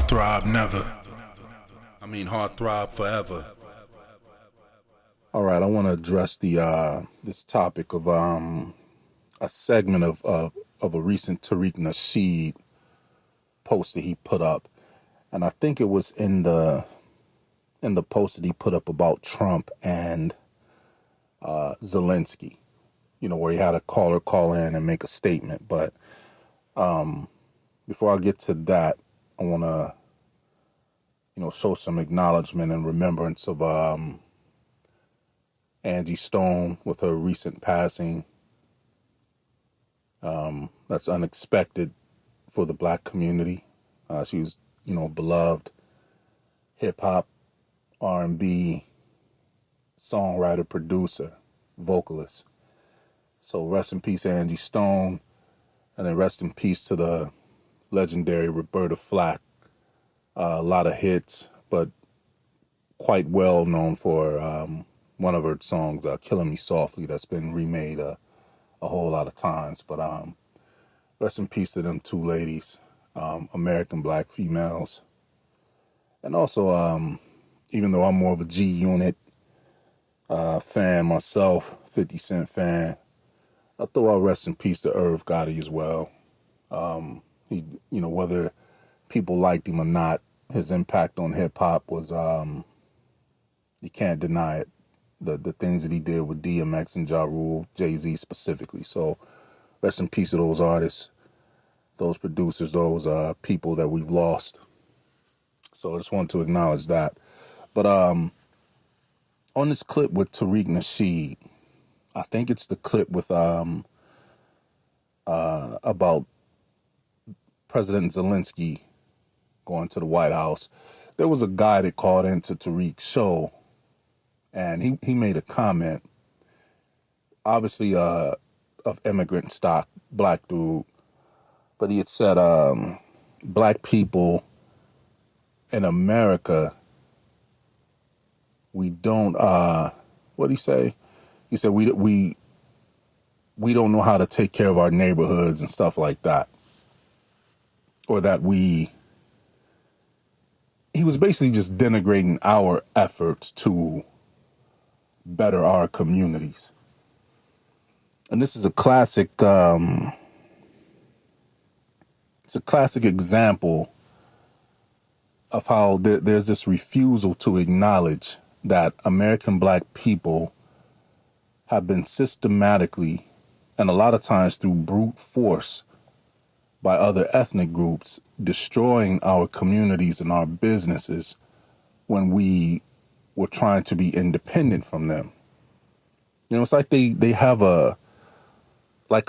throb never. Heart throb forever. All right, I want to address the this topic of a segment of a recent Tariq Nasheed post that he put up, and I think it was in the post that he put up about Trump and Zelensky. You know, where he had a caller call in and make a statement. But before I get to that, I want to show some acknowledgement and remembrance of Angie Stone with her recent passing. That's unexpected for the Black community. She was, beloved hip hop, R&B songwriter, producer, vocalist. So rest in peace, Angie Stone, and then rest in peace to the legendary Roberta Flack. A lot of hits, but quite well known for one of her songs, "Killing Me Softly," that's been remade a whole lot of times. But rest in peace to them two ladies, American Black females. And also, even though I'm more of a G Unit fan myself, 50 Cent fan, I throw out rest in peace to Irv Gotti as well. He, whether people liked him or not, his impact on hip hop was, you can't deny it. The things that he did with DMX and Ja Rule, Jay-Z specifically. So rest in peace to those artists, those producers, those people that we've lost. So I just wanted to acknowledge that. But on this clip with Tariq Nasheed, I think it's the clip with about President Zelensky going to the White House. There was a guy that called into Tariq's show, and he made a comment, obviously of immigrant stock, Black dude, but he had said Black people in America, we don't, what'd he say? He said we don't know how to take care of our neighborhoods and stuff like that. Or that he was basically just denigrating our efforts to better our communities. And this is a classic, it's a classic example of how there's this refusal to acknowledge that American Black people have been systematically, and a lot of times through brute force, by other ethnic groups, destroying our communities and our businesses when we were trying to be independent from them. It's like they have a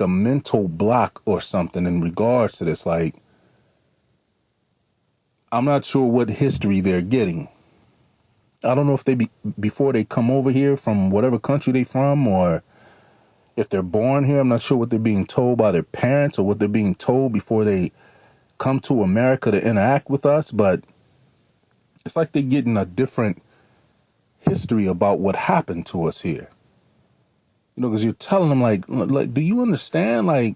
mental block or something in regards to this. Like, I'm not sure what history they're getting. I don't know if before they come over here from whatever country they from, or if they're born here. I'm not sure what they're being told by their parents or what they're being told before they come to America to interact with us. But it's like they're getting a different history about what happened to us here. Because you're telling them, like, do you understand? Like,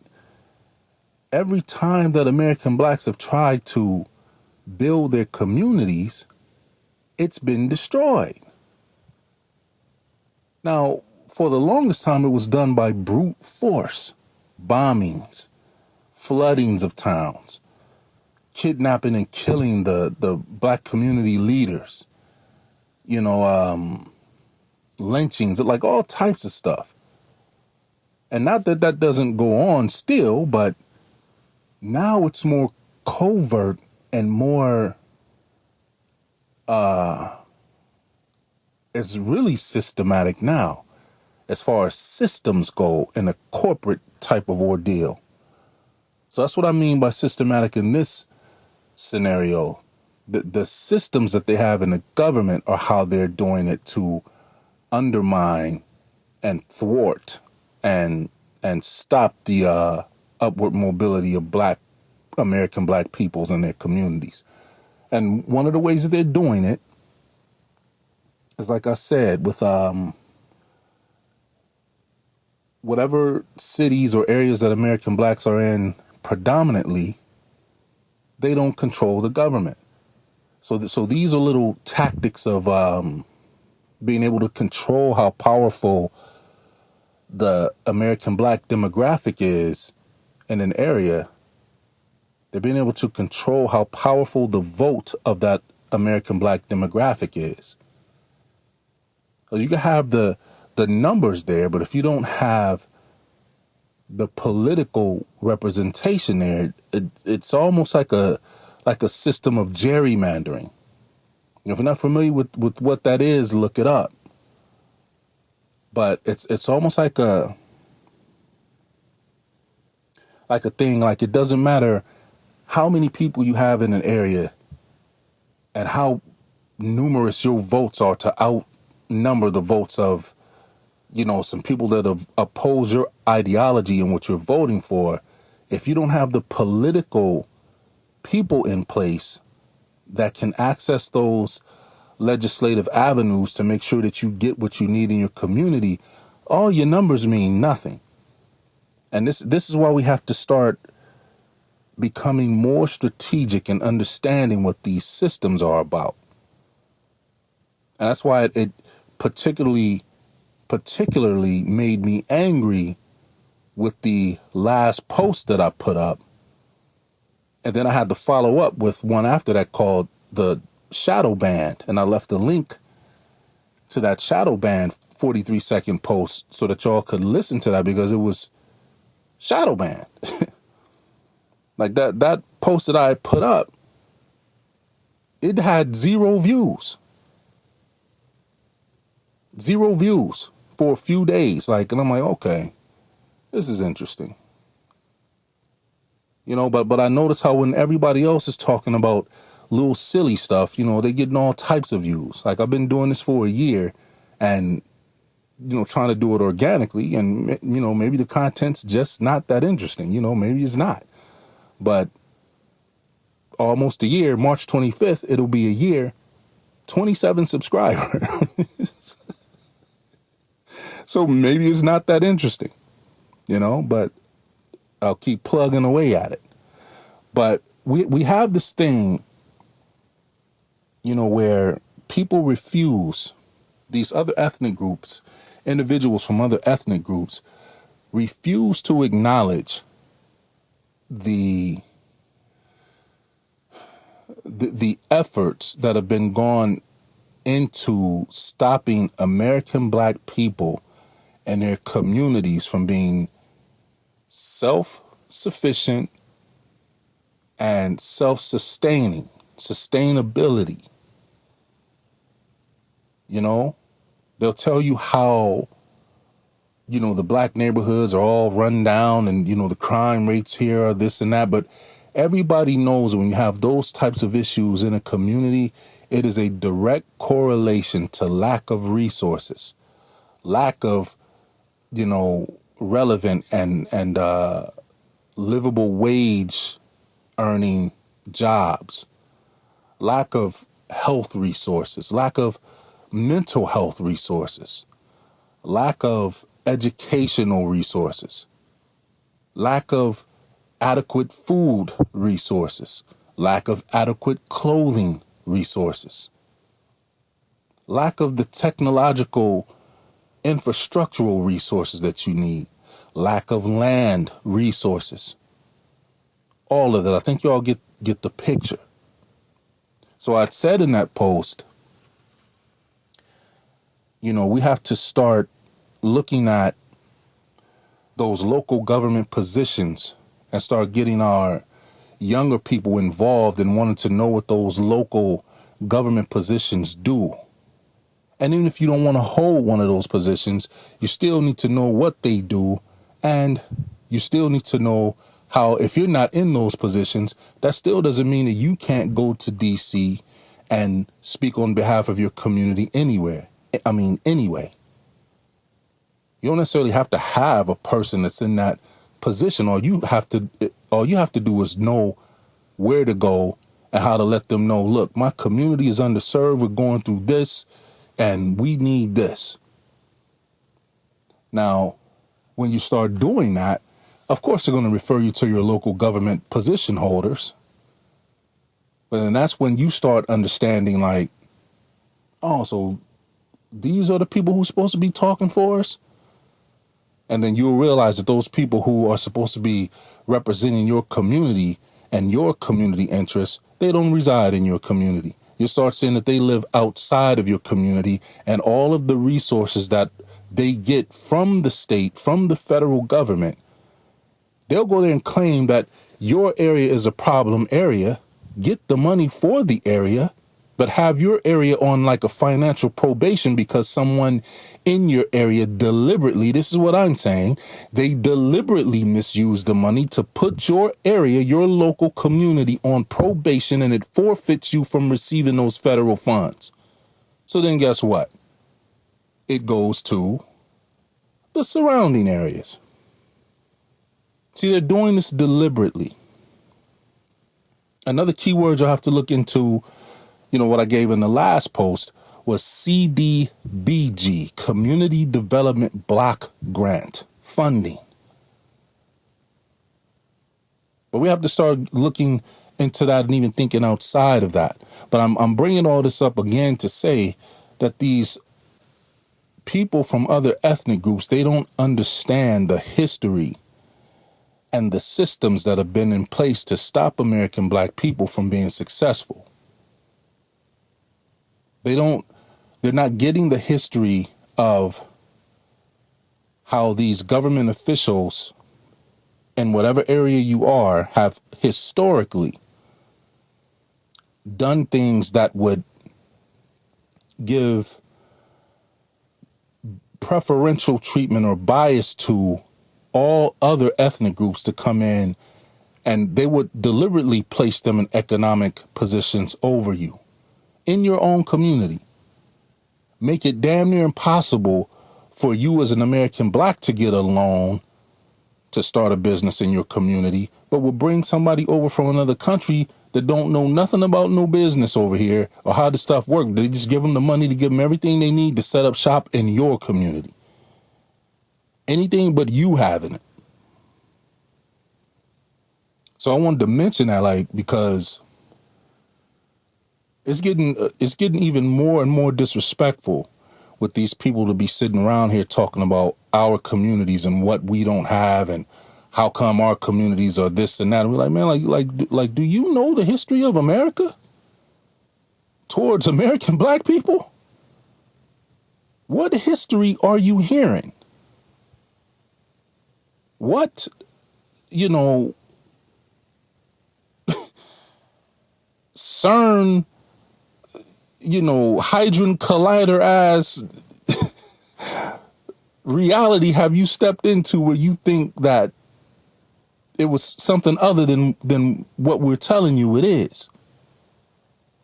every time that American Blacks have tried to build their communities, it's been destroyed. Now, for the longest time, it was done by brute force, bombings, floodings of towns, kidnapping and killing the Black community leaders, lynchings, like all types of stuff. And not that doesn't go on still, but now it's more covert and more, it's really systematic now, as far as systems go in a corporate type of ordeal. So that's what I mean by systematic in this scenario. The systems that they have in the government are how they're doing it to undermine and thwart and stop the upward mobility of American Black peoples and their communities. And one of the ways that they're doing it is, like I said, with whatever cities or areas that American Blacks are in predominantly, they don't control the government. So these are little tactics of being able to control how powerful the American black demographic is in an area. They're being able to control how powerful the vote of that American black demographic is. So you can have the numbers there, but if you don't have the political representation there, it's almost like a system of gerrymandering. If you're not familiar with what that is, look it up. But it's almost like a thing, like it doesn't matter how many people you have in an area and how numerous your votes are to outnumber the votes of, some people that oppose your ideology and what you're voting for. If you don't have the political people in place that can access those legislative avenues to make sure that you get what you need in your community, all your numbers mean nothing. And this is why we have to start becoming more strategic and understanding what these systems are about. And that's why it particularly made me angry with the last post that I put up. And then I had to follow up with one after that called the shadow banned. And I left a link to that shadow banned 43-second post so that y'all could listen to that, because it was shadow banned. Like that post that I put up, it had 0 views. 0 views for a few days. And I'm like, okay, this is interesting. But I notice how when everybody else is talking about little silly stuff, they're getting all types of views. Like, I've been doing this for a year and, trying to do it organically, and, maybe the content's just not that interesting. Maybe it's not. But almost a year, March 25th, it'll be a year, 27 subscribers. So maybe it's not that interesting, but I'll keep plugging away at it. But we have this thing, where people refuse, these other ethnic groups, individuals from other ethnic groups, refuse to acknowledge the efforts that have been gone into stopping American black people and their communities from being self-sufficient and self-sustaining, sustainability. They'll tell you how, the black neighborhoods are all run down and, the crime rates here are this and that. But everybody knows when you have those types of issues in a community, it is a direct correlation to lack of resources, lack of, relevant and livable wage earning jobs, lack of health resources, lack of mental health resources, lack of educational resources, lack of adequate food resources, lack of adequate clothing resources, lack of the technological infrastructural resources that you need, lack of land resources, all of that. I think y'all get the picture. So I said in that post, we have to start looking at those local government positions and start getting our younger people involved and wanting to know what those local government positions do. And even if you don't want to hold one of those positions, you still need to know what they do. And you still need to know how, if you're not in those positions, that still doesn't mean that you can't go to DC and speak on behalf of your community anyway. You don't necessarily have to have a person that's in that position. All you have to do is know where to go and how to let them know, look, my community is underserved. We're going through this and we need this. Now, when you start doing that, of course, they're going to refer you to your local government position holders. But then that's when you start understanding, like, oh, so these are the people who's supposed to be talking for us? And then you'll realize that those people who are supposed to be representing your community and your community interests, they don't reside in your community. You'll start seeing that they live outside of your community, and all of the resources that they get from the state, from the federal government, they'll go there and claim that your area is a problem area, get the money for the area, but have your area on like a financial probation because someone in your area deliberately, this is what I'm saying, they deliberately misuse the money to put your area, your local community on probation, and it forfeits you from receiving those federal funds. So then guess what? It goes to the surrounding areas. See, they're doing this deliberately. Another keyword you'll have to look into, what I gave in the last post was CDBG, Community Development Block Grant funding. But we have to start looking into that and even thinking outside of that. But I'm bringing all this up again to say that these people from other ethnic groups, they don't understand the history and the systems that have been in place to stop American black people from being successful. They're not getting the history of how these government officials in whatever area you are have historically done things that would give preferential treatment or bias to all other ethnic groups to come in, and they would deliberately place them in economic positions over you in your own community. Make it damn near impossible for you as an American black to get a loan to start a business in your community, but will bring somebody over from another country that don't know nothing about no business over here or how the stuff works. They just give them the money to give them everything they need to set up shop in your community. Anything but you having it. So I wanted to mention that, because it's getting even more and more disrespectful with these people to be sitting around here talking about our communities and what we don't have and how come our communities are this and that. And we're like, man, do you know the history of America towards American black people? What history are you hearing? What, CERN, Hadron Collider ass reality have you stepped into where you think that it was something other than what we're telling you it is?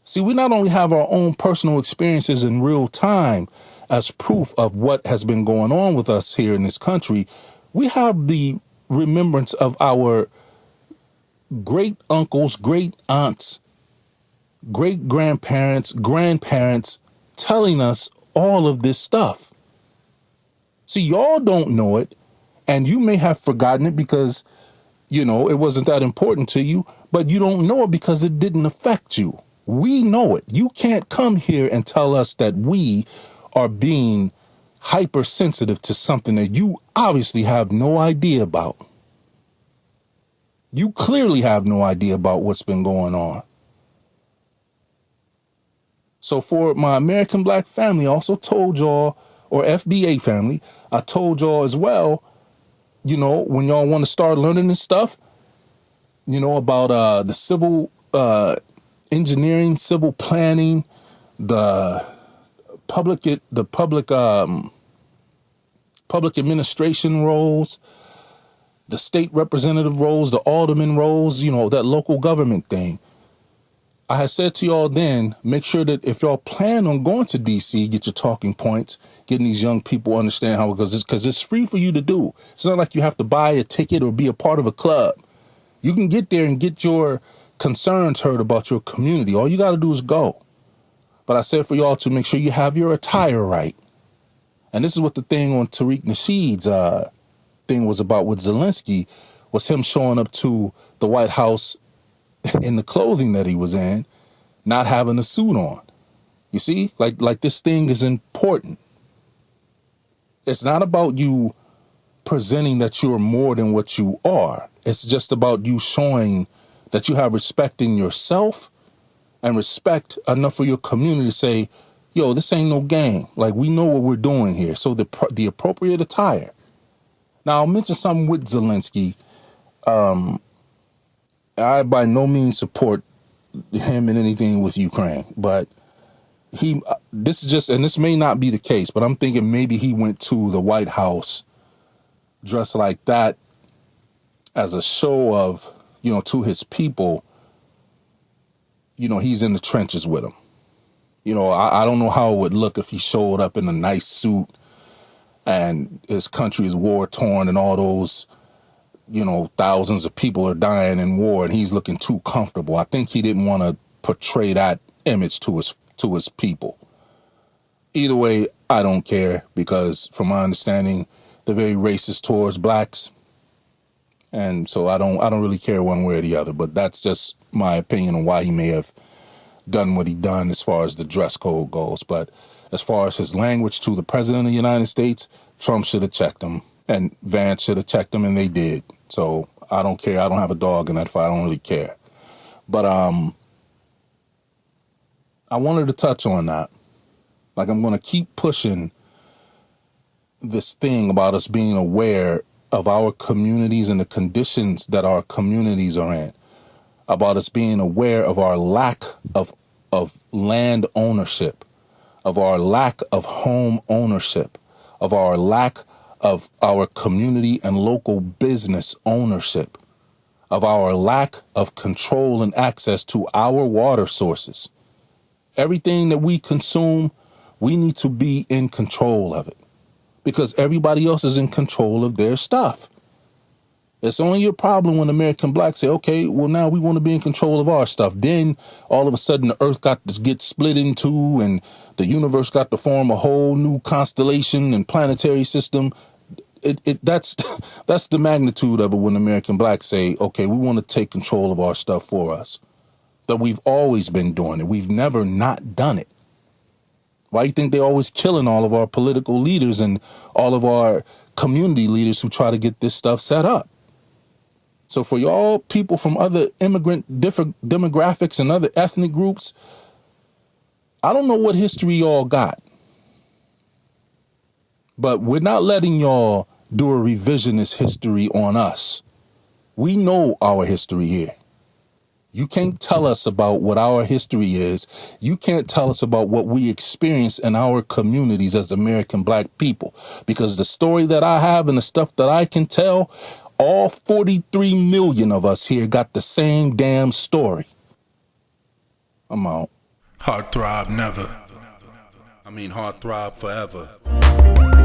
See, we not only have our own personal experiences in real time as proof of what has been going on with us here in this country, we have the remembrance of our great uncles, great aunts, great grandparents, grandparents telling us all of this stuff. See, y'all don't know it, and you may have forgotten it because, it wasn't that important to you, but you don't know it because it didn't affect you. We know it. You can't come here and tell us that we are being hypersensitive to something that you obviously have no idea about. You clearly have no idea about what's been going on. So for my American black family, I also told y'all, or FBA family, I told y'all as well, when y'all want to start learning this stuff, about the civil engineering, civil planning, the public administration roles, the state representative roles, the alderman roles, that local government thing. I had said to y'all then, make sure that if y'all plan on going to DC, get your talking points, getting these young people understand how it goes, because it's free for you to do. It's not like you have to buy a ticket or be a part of a club. You can get there and get your concerns heard about your community. All you got to do is go. But I said for y'all to make sure you have your attire right. And this is what the thing on Tariq Nasheed's thing was about with Zelensky, was him showing up to the White House in the clothing that he was in. not having a suit on. You see, like this thing is important. It's not about you presenting that you're more than what you are. It's just about you showing that you have respect in yourself and respect enough for your community to say, yo, this ain't no game. Like, we know what we're doing here. So the appropriate attire. Now, I'll mention something with Zelensky. I by no means support him in anything with Ukraine, but this is just, and this may not be the case, but I'm thinking maybe he went to the White House dressed like that as a show of, to his people, he's in the trenches with them. I don't know how it would look if he showed up in a nice suit and his country is war torn and all those, thousands of people are dying in war and he's looking too comfortable. I think he didn't want to portray that image to his people. Either way, I don't care, because from my understanding, they're very racist towards blacks. And so I don't really care one way or the other, but that's just my opinion on why he may have done what he done as far as the dress code goes. But as far as his language to the president of the United States, Trump should have checked him and Vance should have checked him, and they did. So I don't care. I don't have a dog in that fight. I don't really care. But I wanted to touch on that. Like, I'm going to keep pushing this thing about us being aware of our communities and the conditions that our communities are in, about us being aware of our lack of land ownership, of our lack of home ownership, of our lack of our community and local business ownership, of our lack of control and access to our water sources. Everything that we consume, we need to be in control of it, because everybody else is in control of their stuff. It's only a problem when American blacks say, okay, well, now we want to be in control of our stuff. Then all of a sudden the earth got to get split in two and the universe got to form a whole new constellation and planetary system. That's the magnitude of it when American blacks say, okay, we want to take control of our stuff for us. That we've always been doing it. We've never not done it. Why do you think they're always killing all of our political leaders and all of our community leaders who try to get this stuff set up? So for y'all people from other different demographics and other ethnic groups, I don't know what history y'all got, but we're not letting y'all do a revisionist history on us. We know our history here. You can't tell us about what our history is. You can't tell us about what we experience in our communities as American black people, because the story that I have and the stuff that I can tell, all 43 million of us here got the same damn story. I'm out. Heart throb never. Heart throb forever.